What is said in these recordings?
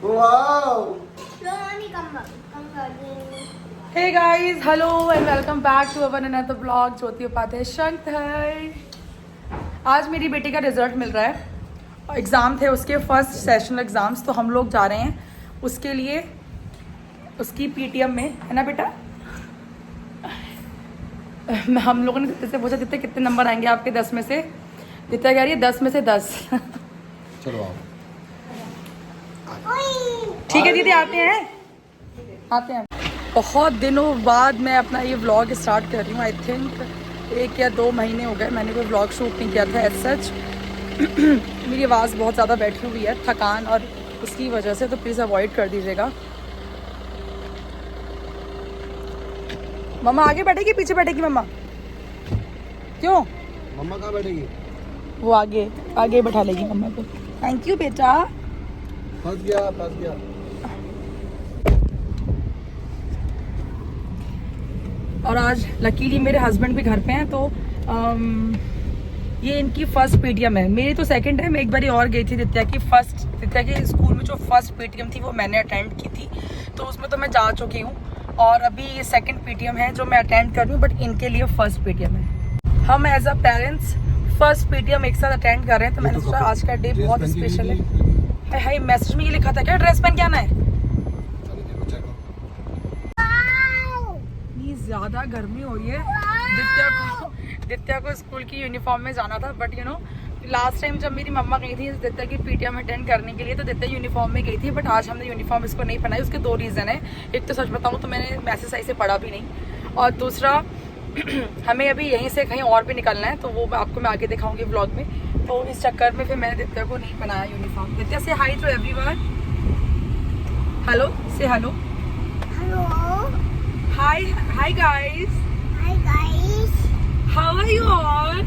Wow! Hey guys, hello and welcome back to our another vlog. ज्योति उपाध्याय शंकर। आज मेरी बेटी का रिजल्ट मिल रहा है। एग्ज़ाम थे उसके फर्स्ट सेशनल एग्ज़ाम्स, तो हम लोग जा रहे हैं उसके लिए उसकी पीटीएम में, है ना बेटा? हम लोगों ने दित्य से पूछा, दित्य कितने नंबर आएंगे आपके 10 में से? दित्य कह रही है 10 में से 10। चलो आओ। ठीक है दीदी, आते हैं। बहुत दिनों बाद मैं अपना ये व्लॉग स्टार्ट कर रही हूँ। आई थिंक 1 या 2 महीने हो गए मैंने कोई व्लॉग शूट नहीं किया था एज सच। मेरी आवाज़ बहुत ज़्यादा बैठी हुई है, थकान और उसकी वजह से, तो प्लीज़ अवॉइड कर दीजिएगा। मम्मा आगे बैठेगी पीछे बैठेगी? मम्मा क्यों? मम्मा कहाँ बैठेगी? वो आगे बैठा लेगी मम्मा को। थैंक यू बेटा। फंस गया। और आज लकीली मेरे हस्बैंड भी घर पे हैं, तो ये इनकी फर्स्ट पीटीएम है। मेरी तो सेकंड है। मैं एक बारी और गई थी दित्या के स्कूल में जो फर्स्ट पीटीएम थी वो मैंने अटेंड की थी, तो उसमें तो मैं जा चुकी हूँ। और अभी ये सेकंड पीटीएम है जो मैं अटेंड कर रही हूँ, बट इनके लिए फर्स्ट पीटीएम है। हम as a parents first PTM एक साथ अटेंड कर रहे हैं, तो मैंने सोचा आज का डे बहुत स्पेशल है। हाय मैसेज में ये लिखा था क्या ड्रेस पहन के आना है? ज़्यादा गर्मी हो रही है। दित्या को स्कूल की यूनिफॉर्म में जाना था, बट लास्ट टाइम जब मेरी मम्मा गई थी दित्या की पीटीएम अटेंड करने के लिए, तो दित्या यूनिफॉर्म में गई थी, बट आज हमने यूनिफॉर्म इसको नहीं पहनाई। उसके 2 रीज़न है। एक तो सच बताऊँ तो मैंने मैसेज सही से पढ़ा भी नहीं, और दूसरा हमें अभी यहीं से कहीं और भी निकलना है, तो वो आपको मैं आगे दिखाऊंगी व्लॉग में। तो इस चक्कर में फिर मैंने दित्या को नहीं पहनाया यूनिफॉर्म। दित्या से हाई टू एवरीवन। हेलो, से hello. Hi guys. How are you all?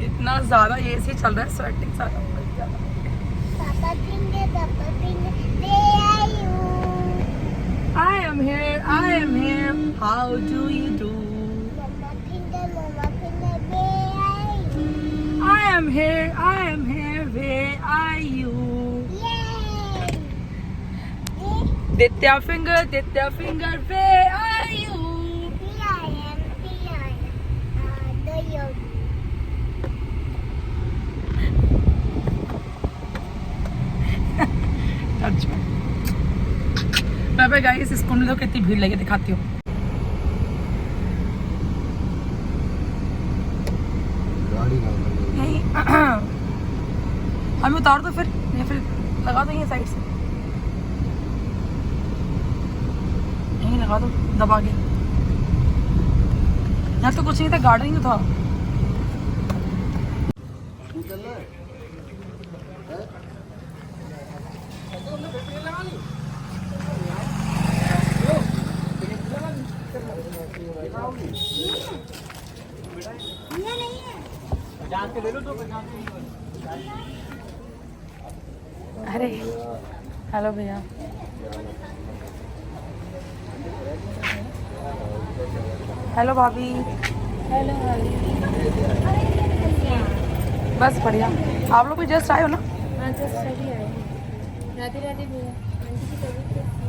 इतना ज़्यादा एसी चल रहा है, स्वेटिंग सारा हो गया। I am here. How do you do? I am here. Where are you? Ditya finger, where are you? अच्छा बाय गाइस, स्कूल में तो कितनी भीड़ लगी दिखाती हूँ। नहीं हमें उतार दो फिर लगा दो ये साइड से, यहीं लगा दो दबा के। यहाँ तो कुछ नहीं था, गार्डन ही था। अरे हेलो भैया। हेलो भाभी। हेलो भाभी। बस बढ़िया। आप लोग भी जस्ट आए हो ना? हाँ जस्ट अभी आए। राधे राधे भैया। आंटी की तबीयत कैसी है?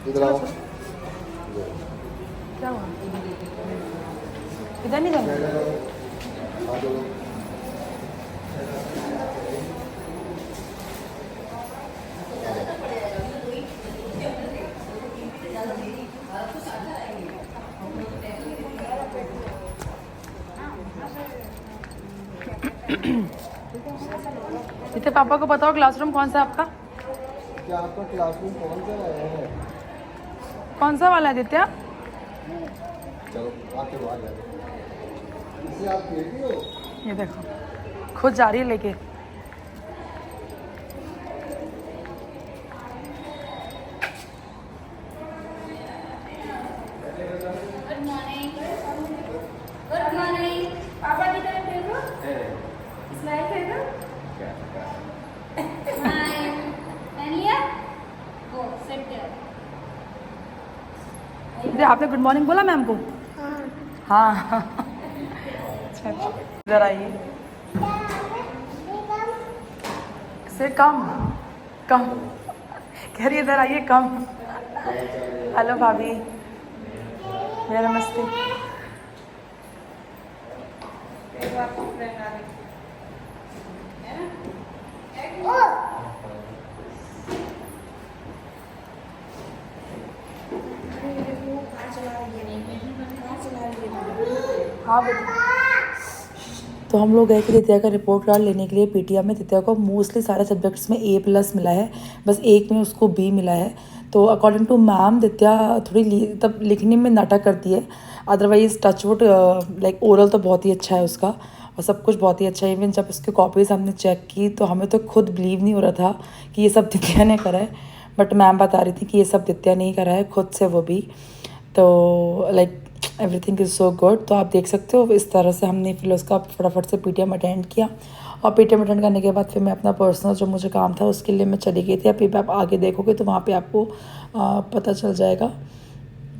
इधर आओ। क्या हुआ? इधर नहीं जाना? इतने पापा को बताओ क्लासरूम कौन सा है आपका? क्या आपका क्लासरूम कौन सा है? कौन सा वाला है दित्या? चलो आके आ जाओ। इसे आप देखी हो? ये देखो खुद जा रही है लेके। Good morning. पापा की तरफ देखो। स्माइल करो। आपने गुड मॉर्निंग बोला मैम को? हाँ अच्छा इधर आइए। से कम कम कह रही इधर आइए कम। हेलो भाभी, मेरा नमस्ते। हाँ बेटा। तो हम लोग गए थे दित्या का रिपोर्ट कार्ड लेने के लिए पीटीएम में। दित्या को मोस्टली सारे सब्जेक्ट्स में A+ मिला है, बस एक में उसको B मिला है। तो अकॉर्डिंग टू मैम दित्या थोड़ी तब लिखने में नाटक करती है, अदरवाइज़ टचवुड लाइक ओरल तो बहुत ही अच्छा है उसका और सब कुछ बहुत ही अच्छा है। इवन जब उसकी कॉपीज़ हमने चेक की तो हमें तो खुद बिलीव नहीं हो रहा था कि ये सब दित्या ने करा है, बट मैम बता रही थी कि ये सब दित्या ने ही करा है खुद से वो भी। तो like everything is so good. तो आप देख सकते हो इस तरह से हमने फिर उसका फटाफट से पीटीएम अटेंड किया और पीटीएम अटेंड करने के बाद फिर मैं अपना पर्सनल जो मुझे काम था उसके लिए मैं चली गई थी। अभी आप आगे देखोगे तो वहाँ पे आपको पता चल जाएगा।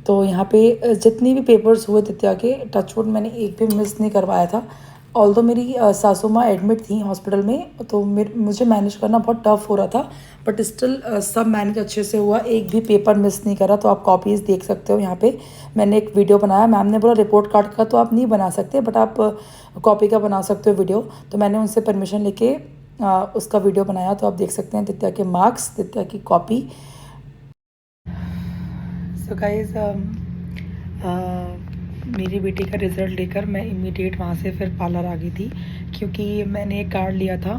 तो यहाँ पे जितनी भी पेपर्स हुए दित्या के टचवुड मैंने एक भी मिस नहीं करवाया था। ऑल्दो मेरी सासू माँ एडमिट थी हॉस्पिटल में, तो मुझे मैनेज करना बहुत टफ हो रहा था, बट स्टिल सब मैनेज अच्छे से हुआ, एक भी पेपर मिस नहीं करा। तो आप कॉपीज़ देख सकते हो यहाँ पे मैंने एक वीडियो बनाया। मैम ने बोला रिपोर्ट कार्ड का तो आप नहीं बना सकते, बट आप कॉपी का बना सकते हो वीडियो। तो मैंने उनसे परमिशन लेके उसका वीडियो बनाया। तो आप देख सकते हैं दित्या के मार्क्स, दित्या की कॉपी। सो गाइज मेरी बेटी का रिज़ल्ट लेकर मैं इमीडिएट वहाँ से फिर पार्लर आ गई थी, क्योंकि मैंने एक कार्ड लिया था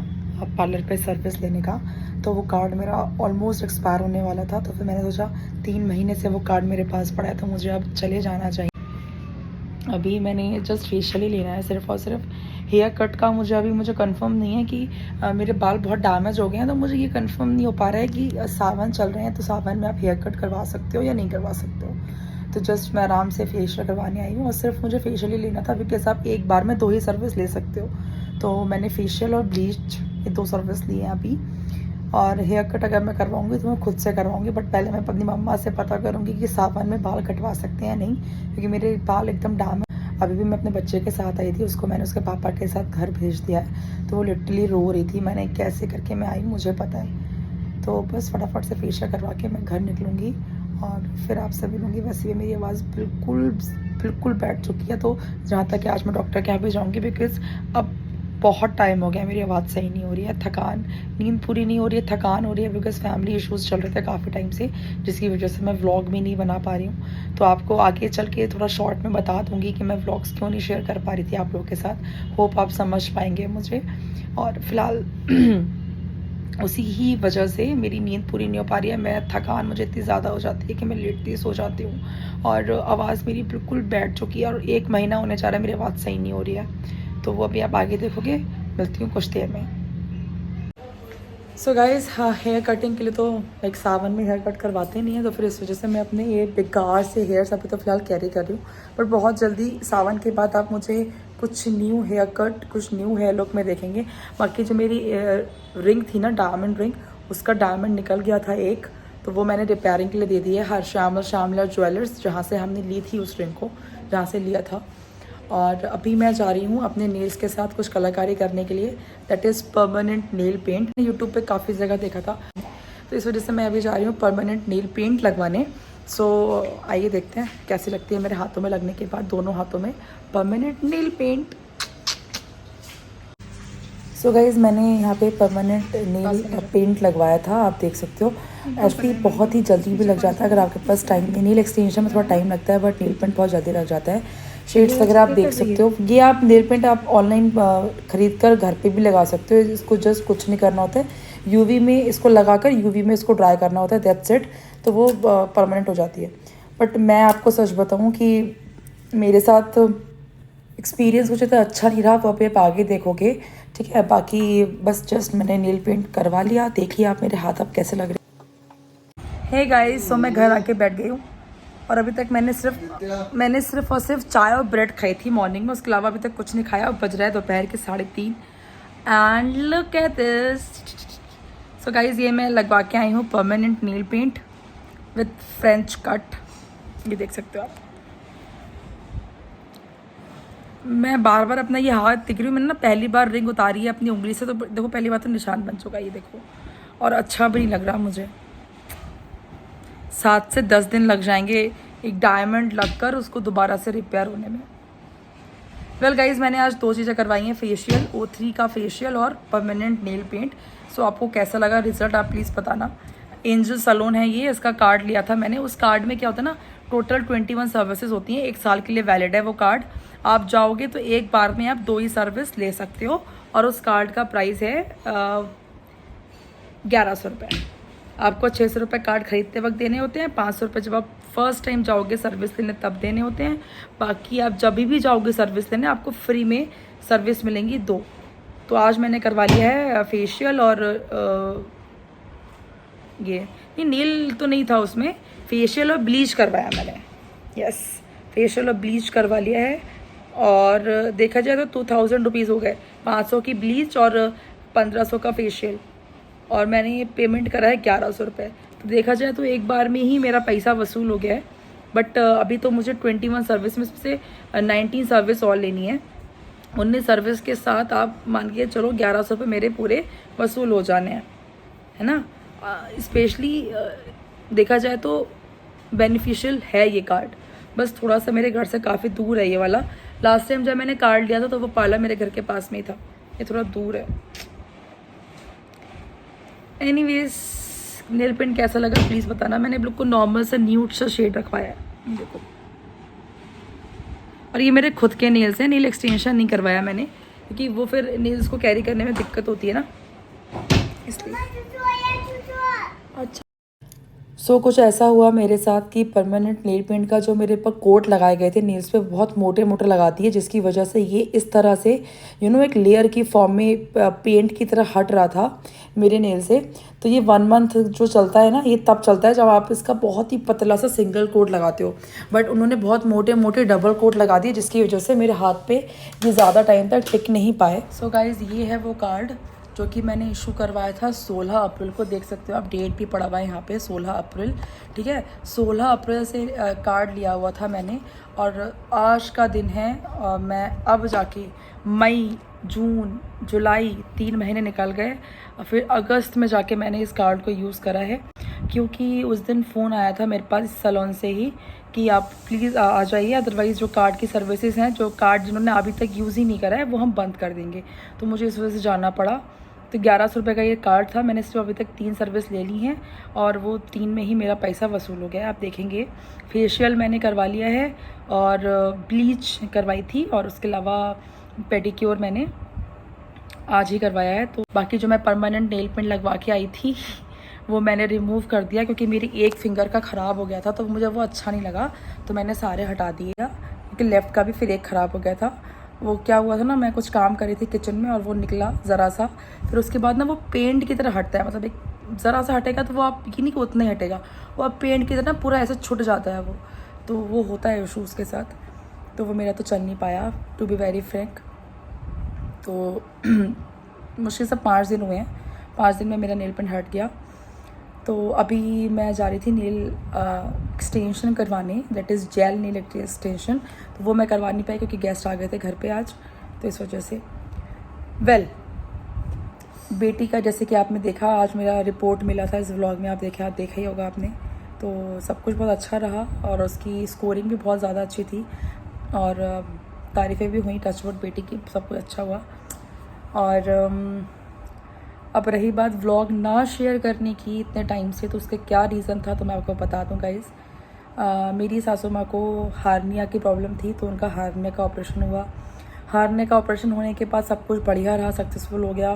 पार्लर पे सर्विस लेने का। तो वो कार्ड मेरा ऑलमोस्ट एक्सपायर होने वाला था। तो फिर मैंने सोचा 3 महीने से वो कार्ड मेरे पास पड़ा है, तो मुझे अब चले जाना चाहिए। अभी मैंने जस्ट फेशियल ही लेना है सिर्फ और सिर्फ। हेयर कट का मुझे कंफर्म नहीं है कि मेरे बाल बहुत डैमेज हो गए हैं, तो मुझे ये कंफर्म नहीं हो पा रहा है कि सावन चल रहे हैं तो सावन में आप हेयर कट करवा सकते हो या नहीं करवा सकते हो। तो जस्ट मैं आराम से फेशियल करवाने आई हूँ और सिर्फ मुझे फेशियल ही लेना था, बिकॉज आप एक बार में 2 ही सर्विस ले सकते हो। तो मैंने फेशियल और ब्लीच ये 2 सर्विस लिए हैं अभी। और हेयर कट अगर मैं करवाऊँगी तो मैं खुद से करवाऊँगी, बट पहले मैं अपनी मम्मा से पता करूँगी कि सावन में बाल कटवा सकते हैं नहीं, क्योंकि मेरे बाल एकदम डैमेज। अभी भी मैं अपने बच्चे के साथ आई थी, उसको मैंने उसके पापा के साथ घर भेज दिया है, तो वो लिटरली रो रही थी। मैंने कैसे करके मैं आई मुझे पता है। तो बस फटाफट से फेशियल करवा के मैं घर निकलूँगी और फिर आपसे मिलूँगी। वैसे भी मेरी आवाज़ बिल्कुल बैठ चुकी है। तो जहाँ तक कि आज मैं डॉक्टर के यहाँ भी जाऊँगी, बिकॉज़ अब बहुत टाइम हो गया मेरी आवाज़ सही नहीं हो रही है। थकान, नींद पूरी नहीं हो रही है, थकान हो रही है, बिकॉज़ फैमिली इश्यूज़ चल रहे थे काफ़ी टाइम से, जिसकी वजह से मैं व्लॉग भी नहीं बना पा रही हूँ। तो आपको आगे चल के थोड़ा शॉर्ट में बता दूँगी कि मैं व्लॉग्स क्यों नहीं शेयर कर पा रही थी आप लोगों के साथ। होप आप समझ पाएंगे मुझे। और फिलहाल उसी ही वजह से मेरी नींद पूरी नहीं हो पा रही है। मैं थकान मुझे इतनी ज़्यादा हो जाती है कि मैं लेटती सो जाती हूँ और आवाज़ मेरी बिल्कुल बैठ चुकी है और 1 महीना होने जा रहा है मेरी आवाज़ सही नहीं हो रही है। तो वो अभी आप आगे देखोगे। मिलती हूँ कुछ देर में। सो गाइज़, हाँ, हेयर कटिंग के लिए तो लाइक सावन में हेयर कट करवाते नहीं हैं, तो फिर इस वजह से मैं अपने ये बेकार से हेयर्स अभी तो फ़िलहाल कैरी कर रही हूँ। बट बहुत जल्दी सावन के बाद आप मुझे कुछ न्यू हेयर कट, कुछ न्यू हेयर लुक में देखेंगे। बाकी जो मेरी रिंग थी ना, डायमंड रिंग, उसका डायमंड निकल गया था एक, तो वो मैंने रिपेयरिंग के लिए दे दी है हरश्यामला ज्वेलर्स, जहाँ से हमने ली थी उस रिंग को, जहाँ से लिया था। और अभी मैं जा रही हूँ अपने नेल्स के साथ कुछ कलाकारी करने के लिए, that is permanent nail paint. YouTube पे काफ़ी जगह देखा था, तो इस वजह से मैं अभी जा रही हूँ परमानेंट नेल पेंट लगवाने। सो आइए देखते हैं कैसी लगती है मेरे हाथों में लगने के बाद, दोनों हाथों में permanent nail paint. So guys, मैंने यहाँ पे परमानेंट नेल पेंट लगवाया था, आप देख सकते हो। एक्चुअली बहुत ही जल्दी भी लग जाता है अगर आपके पास टाइम। नेल एक्सटेंशन में थोड़ा टाइम लगता है, बट नेल पेंट बहुत जल्दी लग जाता है। शेड्स वगैरह आप देख सकते हो। ये आप नेल पेंट आप ऑनलाइन ख़रीद कर घर पे भी लगा सकते हो। इसको जस्ट कुछ नहीं करना होता है, यूवी में इसको लगाकर यूवी में इसको ड्राई करना होता है, दैट्स इट। तो वो परमानेंट हो जाती है। बट मैं आपको सच बताऊँ कि मेरे साथ एक्सपीरियंस कुछ इतना अच्छा नहीं रहा, वो अभी आप आगे देखोगे, ठीक है। बाकी बस जस्ट मैंने नेल पेंट करवा लिया। देखिए आप मेरे हाथ अब कैसे लग रहे हैं। हे गाइस, सो मैं घर आके बैठ गई हूँ और अभी तक मैंने सिर्फ और सिर्फ चाय और ब्रेड खाई थी मॉर्निंग में, उसके अलावा अभी तक कुछ नहीं खाया। और बज रहा है दोपहर के 3:30 and look at this. So guys, ये मैं लगवा के आई हूँ permanent nail paint with French cut, ये देख सकते हो आप। मैं बार बार अपना ये हाथ दिख रही हूँ, मैंने ना पहली बार रिंग उतारी है अपनी उंगली से, तो देखो पहली बार तो निशान बन चुका है ये देखो, और अच्छा भी नहीं लग रहा मुझे। 7 से 10 दिन लग जाएंगे एक डायमंड लगकर उसको दोबारा से रिपेयर होने में। वेल गाइज, मैंने आज 2 चीज़ें करवाई हैं, फेशियल O3 का फेशियल और परमानेंट नेल पेंट। सो आपको कैसा लगा रिजल्ट आप प्लीज़ बताना। एंजल सैलून है ये, इसका कार्ड लिया था मैंने। उस कार्ड में क्या होता है ना, टोटल 21 सर्विसेज होती हैं, 1 साल के लिए वैलिड है वो कार्ड। आप जाओगे तो एक बार में आप 2 ही सर्विस ले सकते हो, और उस कार्ड का प्राइस है 1100 रुपये। आपको 600 रुपये कार्ड खरीदते वक्त देने होते हैं, 500 रुपये जब आप फर्स्ट टाइम जाओगे सर्विस लेने तब देने होते हैं। बाकी आप जब भी जाओगे सर्विस लेने आपको फ्री में सर्विस मिलेंगी 2। तो आज मैंने करवा लिया है फेशियल और ये नील तो नहीं था उसमें, फेशियल और ब्लीच करवाया मैंने। यस, फेशियल और ब्लीच करवा लिया है, और देखा जाए तो 2000 रुपीज़ हो गए। 500 की ब्लीच और 1500 का फेशियल, और मैंने ये पेमेंट करा है 1100 रुपये। तो देखा जाए तो एक बार में ही मेरा पैसा वसूल हो गया है। बट अभी तो मुझे 21 सर्विस में से 19 सर्विस और लेनी है। 19 सर्विस के साथ आप मान के चलो 1100 रुपये मेरे पूरे वसूल हो जाने हैं, है ना। स्पेशली देखा जाए तो बेनिफिशियल है ये कार्ड, बस थोड़ा सा मेरे घर से काफ़ी दूर है ये वाला। लास्ट टाइम जब मैंने कार्ड लिया था तो वो पार्लर मेरे घर के पास में ही था, ये थोड़ा दूर है। एनीवेज, नेल पेंट कैसा लगा प्लीज़ बताना। मैंने बिल्कुल नॉर्मल सा न्यूड सा शेड रखवाया है देखो, और ये मेरे खुद के नेल्स हैं, नेल एक्सटेंशन नहीं करवाया मैंने, क्योंकि वो फिर नेल्स को कैरी करने में दिक्कत होती है ना, इसलिए। अच्छा, सो कुछ ऐसा हुआ मेरे साथ कि परमानेंट नेल पेंट का जो मेरे पर कोट लगाए गए थे नेल्स पे बहुत मोटे मोटे लगाती है, जिसकी वजह से ये इस तरह से एक लेयर की फॉर्म में पेंट की तरह हट रहा था मेरे नेल से। तो ये 1 मंथ जो चलता है ना, ये तब चलता है जब आप इसका बहुत ही पतला सा सिंगल कोट लगाते हो। बट उन्होंने बहुत मोटे मोटे डबल कोट लगा दिए, जिसकी वजह से मेरे हाथ पे ये ज़्यादा टाइम तक टिक नहीं पाए। सो गाइज़, ये है वो कार्ड जो कि मैंने इशू करवाया था 16 अप्रैल को। देख सकते हो आप, डेट भी पड़ा हुआ है यहाँ पे 16 अप्रैल, ठीक है। 16 अप्रैल से कार्ड लिया हुआ था मैंने, और आज का दिन है, और मैं अब जाके मई, जून, जुलाई 3 महीने निकल गए, फिर अगस्त में जाके मैंने इस कार्ड को यूज़ करा है। क्योंकि उस दिन फ़ोन आया था मेरे पास इस सैलून से ही कि आप प्लीज़ आ जाइए, अदरवाइज़ जो कार्ड की सर्विसेज हैं, जो कार्ड जिन्होंने अभी तक यूज़ ही नहीं करा है वो हम बंद कर देंगे। तो मुझे इस वजह से जाना पड़ा। तो 1100 रुपये का ये कार्ड था, मैंने सिर्फ अभी तक 3 सर्विस ले ली हैं, और वो 3 में ही मेरा पैसा वसूल हो गया। आप देखेंगे फेशियल मैंने करवा लिया है, और ब्लीच करवाई थी, और उसके अलावा पेडिक्योर मैंने आज ही करवाया है। तो बाकी जो मैं परमानेंट नेल पेंट लगवा के आई थी वो मैंने रिमूव कर दिया, क्योंकि मेरी एक फिंगर का ख़राब हो गया था, तो मुझे वो अच्छा नहीं लगा, तो मैंने सारे हटा दिया। क्योंकि लेफ़्ट का भी फिर एक ख़राब हो गया था। वो क्या हुआ था ना, मैं कुछ काम कर रही थी किचन में, और वो निकला ज़रा सा, फिर उसके बाद ना वो पेंट की तरह हटता है, मतलब एक ज़रा सा हटेगा तो वो आप यकीन नहीं कि उतना ही हटेगा, वो आप पेंट की तरह पूरा ऐसे छुट जाता है वो, तो वो होता है इशूज़ के साथ। तो वो मेरा तो चल नहीं पाया, टू बी वेरी फ्रैंक। तो मुश्किल से 5 दिन हुए हैं, 5 दिन में मेरा नेल पेंट हट गया। तो अभी मैं जा रही थी नेल एक्सटेंशन करवाने, that is jail nail extension. तो वो मैं करवा नहीं पाई क्योंकि गेस्ट आ गए थे घर पे आज, तो इस वजह से। वेल, बेटी का जैसे कि आपने देखा, आज मेरा रिपोर्ट मिला था इस व्लॉग में, आप देखा ही होगा आपने। तो सब कुछ बहुत अच्छा रहा, और उसकी स्कोरिंग भी बहुत ज़्यादा अच्छी थी, और तारीफ़ें भी हुई, टचवुड बेटी की, सब कुछ अच्छा हुआ। और अब रही बात व्लॉग ना शेयर करने की इतने टाइम से, तो उसका क्या रीज़न था तो मैं आपको बता दूं गाइज़। मेरी सासू माँ को हार्निया की प्रॉब्लम थी, तो उनका हार्निया का ऑपरेशन हुआ। हार्निया का ऑपरेशन होने के बाद सब कुछ बढ़िया रहा, सक्सेसफुल हो गया,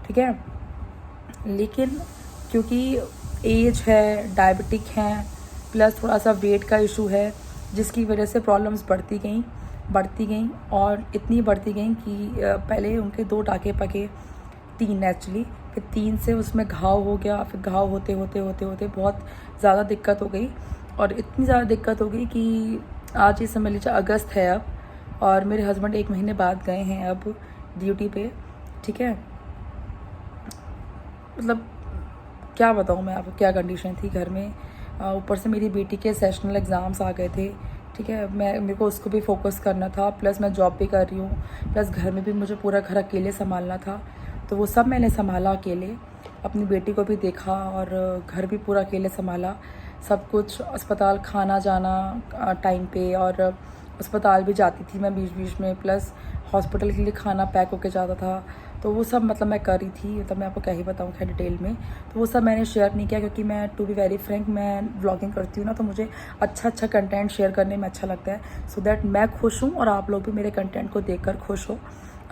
ठीक है। लेकिन क्योंकि एज है, डायबिटिक हैं, प्लस थोड़ा सा वेट का इशू है, जिसकी वजह से प्रॉब्लम्स बढ़ती गई, और इतनी बढ़ती गई कि पहले उनके 2 टाँके पके, 3 एक्चुअली, फिर 3 से उसमें घाव हो गया, फिर घाव होते बहुत ज़्यादा दिक्कत हो गई, और इतनी ज़्यादा दिक्कत हो गई कि आज ये समझ लीजिए अगस्त है अब, और मेरे हस्बैंड 1 महीने बाद गए हैं अब ड्यूटी पे, ठीक है। मतलब क्या बताऊँ मैं आपको, क्या कंडीशन थी घर में। ऊपर से मेरी बेटी के सेशनल एग्ज़ाम्स आ गए थे, ठीक है। मेरे को उसको भी फोकस करना था, प्लस मैं जॉब भी कर रही हूँ, प्लस घर में भी मुझे पूरा घर अकेले संभालना था। तो वो सब मैंने संभाला अकेले, अपनी बेटी को भी देखा और घर भी पूरा अकेले संभाला, सब कुछ। अस्पताल खाना जाना टाइम पे, और अस्पताल भी जाती थी मैं बीच बीच में, प्लस हॉस्पिटल के लिए खाना पैक होके जाता था। तो वो सब मतलब मैं कर रही थी, तो मैं आपको क्या ही बताऊँ खैर डिटेल में। तो वो सब मैंने शेयर नहीं किया, क्योंकि मैं टू बी वेरी फ्रैंक मैं व्लॉगिंग करती हूँ ना, तो मुझे अच्छा कंटेंट शेयर करने में अच्छा लगता है, सो दैट मैं खुश हूँ और आप लोग भी मेरे कंटेंट को देखकर खुश हो।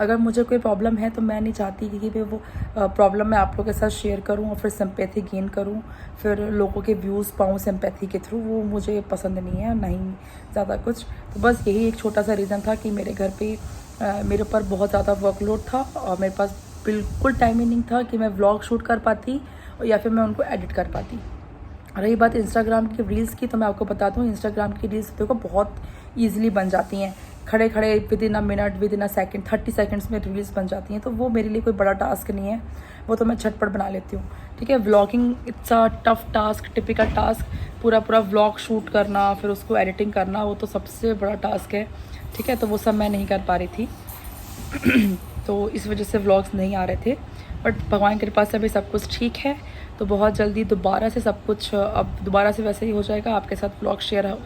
अगर मुझे कोई प्रॉब्लम है तो मैं नहीं चाहती कि मैं वो प्रॉब्लम मैं आप लोगों के साथ शेयर करूं और फिर सिंपैथी गेन करूं, फिर लोगों के व्यूज़ पाऊं सिंपैथी के थ्रू, वो मुझे पसंद नहीं है, नहीं ज़्यादा कुछ। तो बस यही एक छोटा सा रीज़न था कि मेरे घर पे मेरे ऊपर बहुत ज़्यादा वर्कलोड था और मेरे पास बिल्कुल टाइम ही नहीं था कि मैं व्लॉग शूट कर पाती या फिर मैं उनको एडिट कर पाती। रही बात इंस्टाग्राम की रील्स की, तो मैं आपको बता दूं इंस्टाग्राम की रील्स देखो बहुत ईजिली बन जाती हैं, खड़े खड़े with in a minute, with in a second, 30 seconds में रील्स बन जाती हैं। तो वो मेरे लिए कोई बड़ा टास्क नहीं है, वो तो मैं झटपट बना लेती हूँ। ठीक है, vlogging it's a tough task, typical task, पूरा व्लॉग शूट करना, फिर उसको एडिटिंग करना, वो तो सबसे बड़ा टास्क है। ठीक है, तो वो सब मैं नहीं कर पा रही थी तो इस वजह से व्लॉग्स नहीं आ रहे थे, बट भगवान की कृपा से अभी सब कुछ ठीक है। तो बहुत जल्दी दोबारा से सब कुछ अब दोबारा से वैसे ही हो जाएगा, आपके साथ व्लॉग शेयर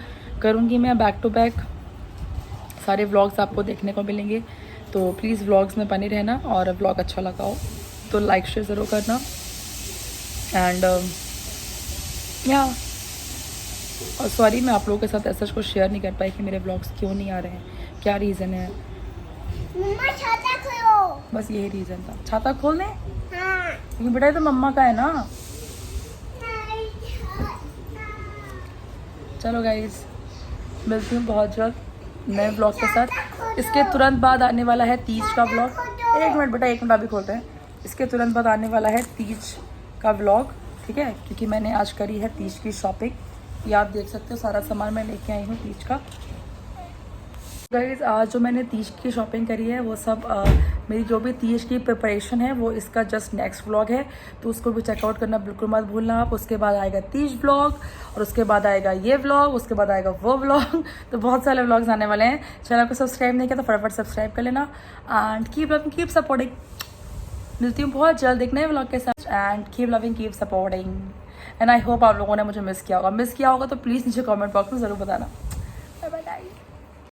करूँगी मैं बैक टू बैक, सारे व्लॉग्स आपको देखने को मिलेंगे। तो प्लीज़ व्लॉग्स में बने रहना, और व्लॉग अच्छा लगा हो तो लाइक शेयर ज़रूर करना। एंड या और सॉरी मैं आप लोगों के साथ ऐसा कुछ शेयर नहीं कर पाई कि मेरे व्लॉग्स क्यों नहीं आ रहे हैं, क्या रीज़न है। मम्मा छाता खोलो। बस यही रीज़न था। छाता खोल दें? हाँ। लेकिन बेटा ये तो मम्मा का है ना। चलो गाइस, मिलती हूँ बहुत जल्द नए व्लॉग के साथ। इसके तुरंत बाद आने वाला है तीज का व्लॉग। एक मिनट बेटा, एक मिनट अभी खोलते हैं। इसके तुरंत बाद आने वाला है तीज का व्लॉग, ठीक है, क्योंकि मैंने आज करी है तीज की शॉपिंग। ये आप देख सकते हो सारा सामान मैं लेके आई हूँ तीज का। गाइस आज जो मैंने तीज की शॉपिंग करी है वो सब मेरी जो भी तीज की प्रिपरेशन है वो इसका जस्ट नेक्स्ट व्लॉग है, तो उसको भी चेकआउट करना बिल्कुल मत भूलना आप। उसके बाद आएगा तीज व्लॉग, और उसके बाद आएगा ये व्लॉग, उसके बाद आएगा वो व्लॉग तो बहुत सारे व्लॉग्स आने वाले हैं। चैनल को सब्सक्राइब नहीं किया तो फटाफट सब्सक्राइब कर लेना, and keep loving keep supporting. मिलती हूँ बहुत जल्द एक नए व्लॉग के साथ, and keep loving keep supporting. And I hope आप लोगों ने मुझे मिस किया होगा तो प्लीज़ नीचे कॉमेंट बॉक्स में ज़रूर बताना।